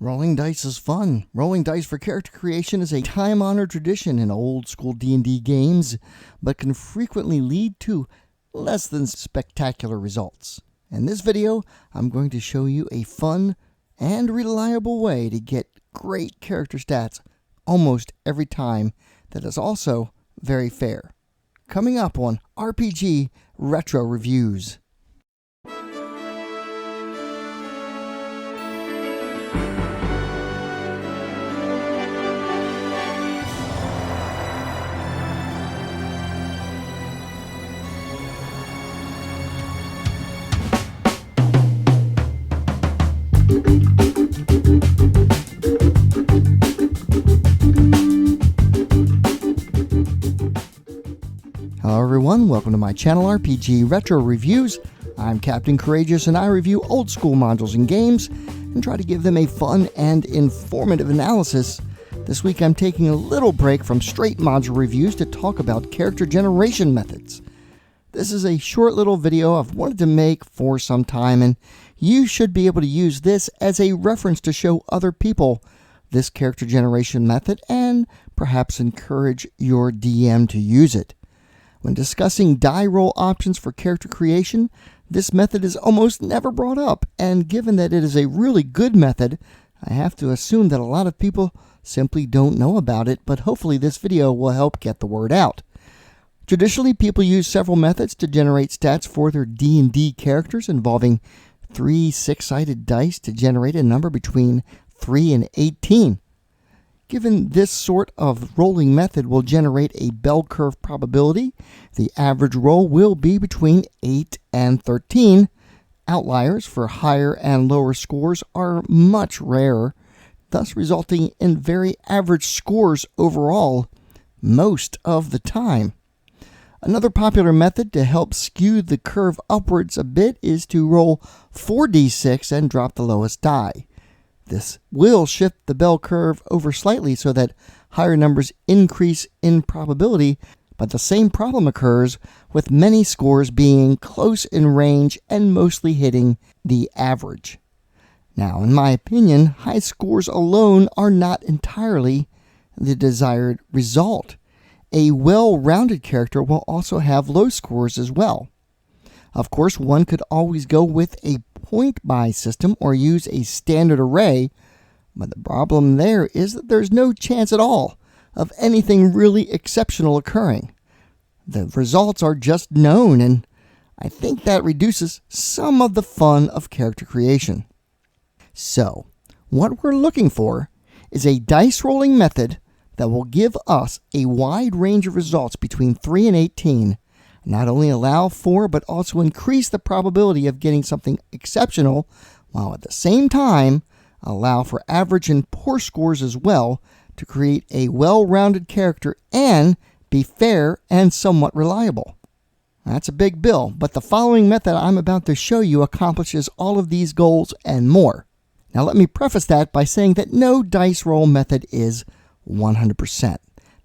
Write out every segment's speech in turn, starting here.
Rolling dice is fun. Rolling dice for character creation is a time-honored tradition in old-school D&D games, but can frequently lead to less than spectacular results. In this video, I'm going to show you a fun and reliable way to get great character stats almost every time that is also very fair. Coming up on RPG Retro Reviews. Hello everyone, welcome to my channel RPG Retro Reviews. I'm Captain Courageous and I review old school modules and games and try to give them a fun and informative analysis. This week I'm taking a little break from straight module reviews to talk about character generation methods. This is a short little video I've wanted to make for some time, and you should be able to use this as a reference to show other people this character generation method and perhaps encourage your DM to use it. When discussing die roll options for character creation, this method is almost never brought up, and given that it is a really good method, I have to assume that a lot of people simply don't know about it, but hopefully this video will help get the word out. Traditionally, people use several methods to generate stats for their D&D characters, involving 3 six-sided dice to generate a number between 3 and 18. Given this sort of rolling method will generate a bell curve probability, the average roll will be between 8 and 13. Outliers for higher and lower scores are much rarer, thus resulting in very average scores overall most of the time. Another popular method to help skew the curve upwards a bit is to roll 4d6 and drop the lowest die. This will shift the bell curve over slightly so that higher numbers increase in probability, but the same problem occurs with many scores being close in range and mostly hitting the average. Now, in my opinion, high scores alone are not entirely the desired result. A well-rounded character will also have low scores as well. Of course, one could always go with a point-buy system or use a standard array, but the problem there is that there's no chance at all of anything really exceptional occurring. The results are just known, and I think that reduces some of the fun of character creation. So, what we're looking for is a dice rolling method that will give us a wide range of results between 3 and 18, not only allow for but also increase the probability of getting something exceptional, while at the same time allow for average and poor scores as well, to create a well-rounded character and be fair and somewhat reliable. That's a big bill, but the following method I'm about to show you accomplishes all of these goals and more. Now let me preface that by saying that no dice roll method is 100%.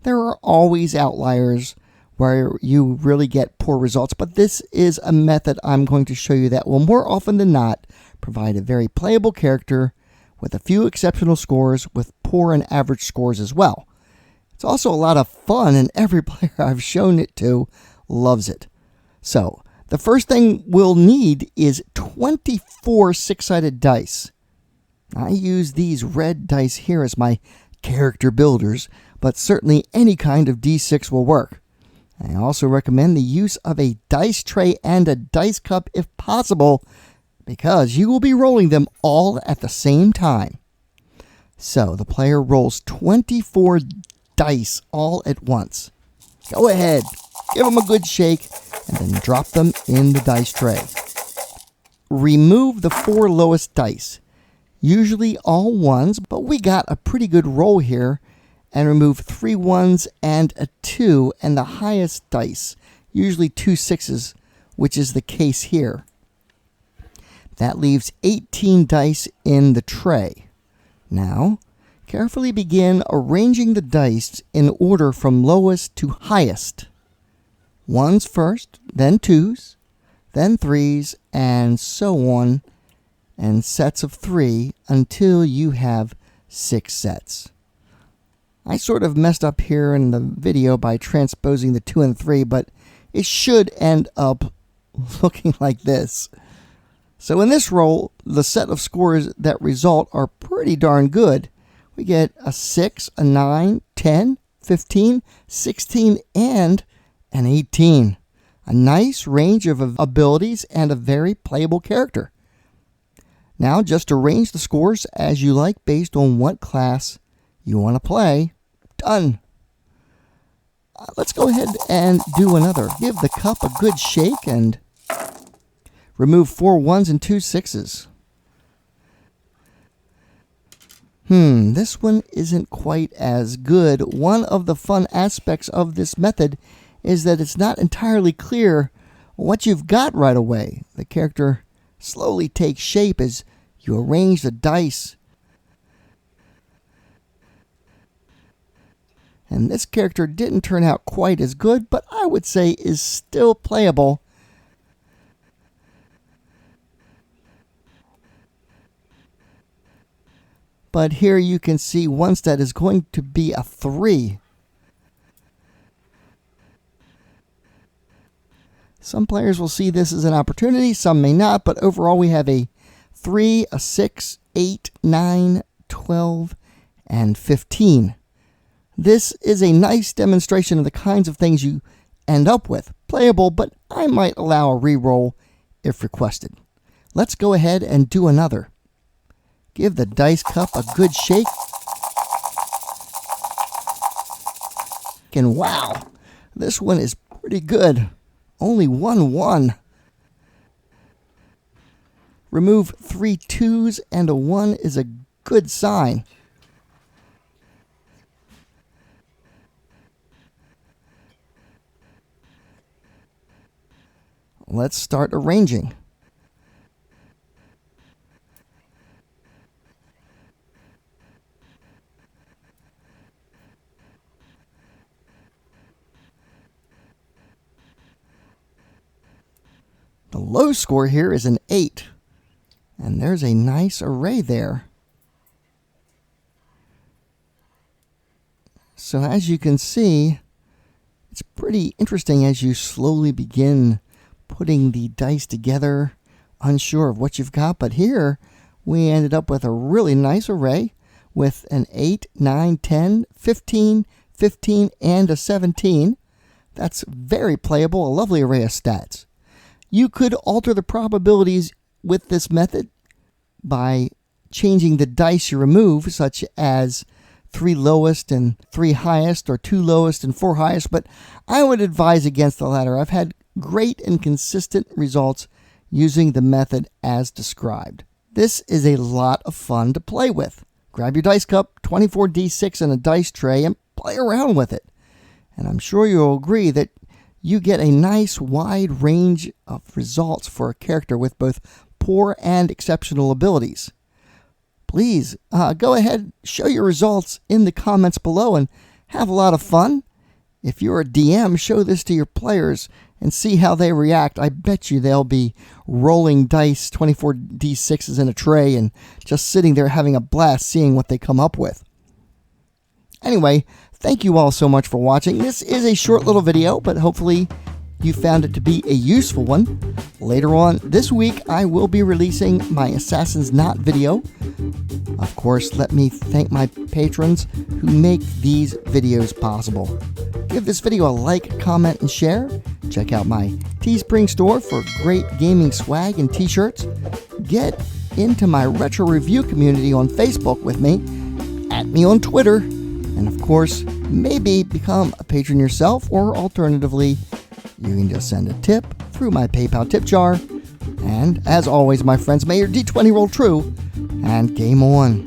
There are always outliers where you really get poor results, but this is a method I'm going to show you that will more often than not provide a very playable character with a few exceptional scores with poor and average scores as well. It's also a lot of fun, and every player I've shown it to loves it. So, the first thing we'll need is 24 six-sided dice. I use these red dice here as my character builders, but certainly any kind of D6 will work. I also recommend the use of a dice tray and a dice cup if possible, because you will be rolling them all at the same time. So the player rolls 24 dice all at once. Go ahead, give them a good shake, and then drop them in the dice tray. Remove the 4 lowest dice, usually all ones, but we got a pretty good roll here, and remove 3 ones and a 2 and the highest dice, usually 2 sixes, which is the case here. That leaves 18 dice in the tray. Now, carefully begin arranging the dice in order from lowest to highest. Ones first, then twos, then threes, and so on, and sets of 3 until you have 6 sets. I sort of messed up here in the video by transposing the 2 and 3, but it should end up looking like this. So in this roll, the set of scores that result are pretty darn good. We get a 6, a 9, 10, 15, 16, and an 18. A nice range of abilities and a very playable character. Now just arrange the scores as you like based on what class you want to play. Done. Let's go ahead and do another. Give the cup a good shake and remove 4 1s and 2 6s. This one isn't quite as good. One of the fun aspects of this method is that it's not entirely clear what you've got right away. The character slowly takes shape as you arrange the dice. And this character didn't turn out quite as good, but I would say is still playable. But here you can see one stat is going to be a 3. Some players will see this as an opportunity, some may not, but overall we have a 3, a 6, 8, 9, 12, and 15. This is a nice demonstration of the kinds of things you end up with. Playable, but I might allow a reroll if requested. Let's go ahead and do another. Give the dice cup a good shake. And wow, this one is pretty good. Only 1 1. Remove 3 2s and a 1 is a good sign. Let's start arranging. The low score here is an 8, and there's a nice array there. So as you can see, it's pretty interesting as you slowly begin putting the dice together, unsure of what you've got. But here we ended up with a really nice array with an 8, 9, 10, 15, 15, and a 17. That's very playable, a lovely array of stats. You could alter the probabilities with this method by changing the dice you remove, such as 3 lowest and 3 highest, or 2 lowest and 4 highest, but I would advise against the latter. I've had great and consistent results using the method as described. This is a lot of fun to play with. Grab your dice cup, 24d6 and a dice tray, and play around with it. And I'm sure you'll agree that you get a nice wide range of results for a character with both poor and exceptional abilities. Please go ahead, show your results in the comments below and have a lot of fun. If you're a DM, show this to your players and see how they react. I bet you they'll be rolling dice, 24d6s in a tray, and just sitting there having a blast seeing what they come up with. Anyway, thank you all so much for watching. This is a short little video, but hopefully you found it to be a useful one. Later on this week, I will be releasing my Assassin's Knot video. Of course, let me thank my patrons who make these videos possible. Give this video a like, comment, and share. Check out my Teespring store for great gaming swag and t-shirts. Get into my retro review community on Facebook with me. At me on Twitter. And of course, maybe become a patron yourself, or alternatively, you can just send a tip through my PayPal tip jar. And as always, my friends, may your D20 roll true and game on.